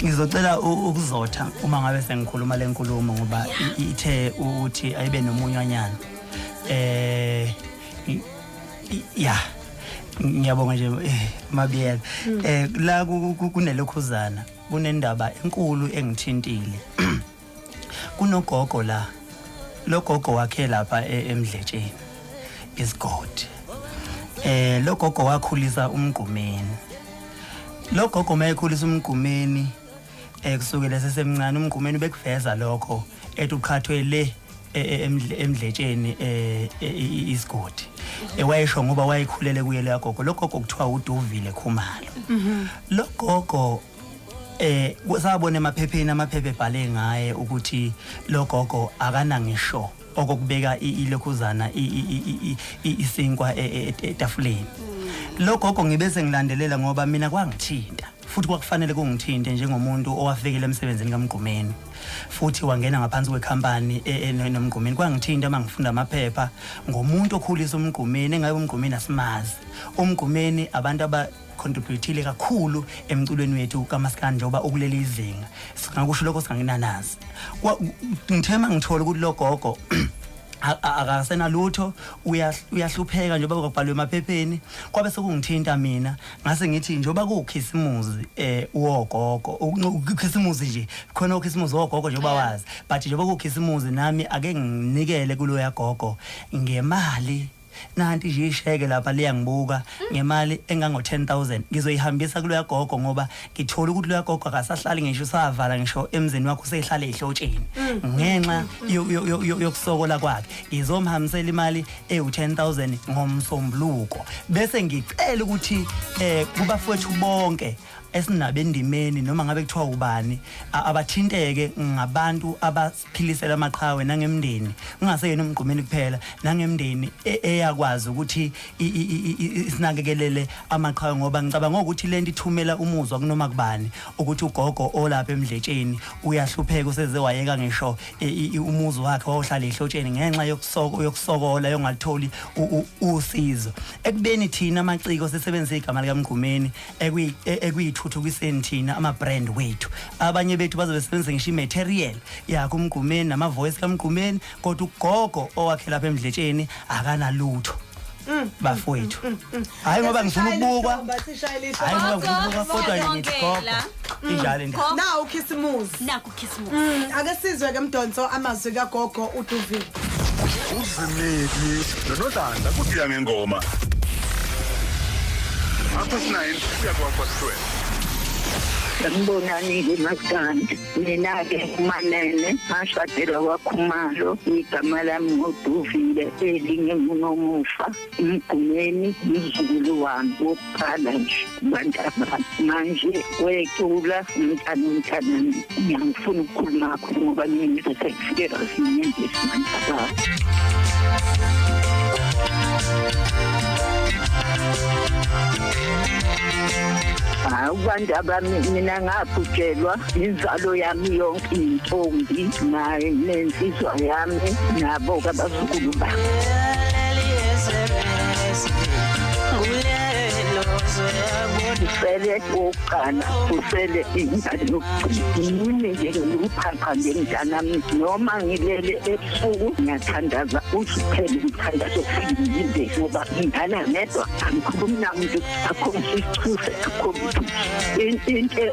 Ngizocela ukuzotha uma ngabe sengikhuluma lenkulumo ngoba ithe uthi ayibe nomunyanyana. Ya ngiyabonga nje mabiyela. La kunelokhuzana kunendaba enkulu engithintile. Kunogogo la. Lo gogo wakhe lapha eMdletsheni isigodi. Lo gogo wakhulisa umgqumeni. Lo gogo mayekhulisa umgqumeni kusukela sesemncane umgqumeni bekuveza lokho ethi uqhathwe le eMdletsheni isigodi. Wayesho ngoba wayekhulele kuye le gogo. Lo gogo kuthiwa uDuvile Khumalo. Lo gogo kusabona emaphepheni amaphephe ebhale ngaye ukuthi lo gogo akana ngisho okubeka ilokhuzana isinkwa etafuleni. Lo gogo ngibese ngilandelela ngoba mina kwangithinta futhi kwakufanele kungithinte njengomuntu owafikele emsebenzini kaMgqumeni futhi wangena ngaphansi kwekhampani enomgqumeni. Kwangithinta mangifunda amaphepha ngomuntu okhulisa umgqumeni engabe umgqumeni asimazi. Umgqumeni abantu contributile kakhulu emculweni wethu kaMaskandi njengoba ukuleli izinga singakusho lokho singanginanazi. Ngithema ngithola ukuthi lo gogo akasena lutho uyahlupheka njengoba kwabhalwe emaphepheni kwabe sekungithinta mina ngase ngithi njengoba kukhisimuzi ugogo ukhisimuzi nje khona ukhisimuzi ugogo njengoba wazi but njengoba kukhisimuzi nami ake nginikele kulo yagogo ngemali nanti nje isheke lapha liyangibuka ngemali engango 10,000 ngizoyihambisa kulo yagogo ngoba ngithola ukuthi lo yagogo akasahlali ngisho savala ngisho emzini wakho sehlala ehlotsheni ngenxa yokusokola kwakhe. Ngizomhambisela imali ewu10,000 ngomsombuluko bese ngicela ukuthi kubafowethu bonke esinabe endimeni noma ngabe kuthiwa ubani abathinteke ngabantu abaphilisela amaqhawe nangemndeni ungaseyena umgqumeni kuphela nangemndeni eyakwazi ukuthi isinakekelele amaqhawe ngoba ngicabanga ukuthi lento ithumela umuzwa kunoma kubani ukuthi ugogo olapha eMdletsheni uyahlupheka useze wayeka ngisho umuzi wakhe wawuhlala ehlotsheni ngenxa yokusokola yongalitholi usizo ekubeni thina amaciko sisebenzisa igama likaMgqumeni thuthukiseni thina ama brand wethu abanye bethu bazobesebenzisa ngisho imaterial yakho umgqumeni nama voice kaMgqumeni kodwa ugogo owakhe lapha eMdletsheni akana lutho bafowethu. Hayi ngoba ngifuna ukubukwa hayi ngoba ngifuna ukubukwa kodwa ngithi gogo injalo into na ukhisimuzi naku khisimuzi ake sizwe ke Mdonso amazwi kagogo uDuvile. Uzimili noNodanda kusiya ngengoma apho sinayo siyakwakho siwe. Ngibonani eMaskandi mina-ke uManene ngashadela kwaKhumalo igama lami nguDuvile elinye nguNomufa umgqumeni umzukulu wami wokuqala nje bantabami manje wecula umntanami ngiyangifuna ukukhuluma ngakho ngoba ngizosekufika siningi esimantabami. Abantu abami mina ngabhujelwa inzalo yami yonke intombi naye nensizwa yami nabo abazukulu bami. Usele ukana usele ingane yokugcina nje ukuphapha ngemntanami noma ngilele ebusuku ngiyathandaza usiphele ukuthandaza ofike ngoba ingane nedwa angikhulumi namuntu akho isithuse akho into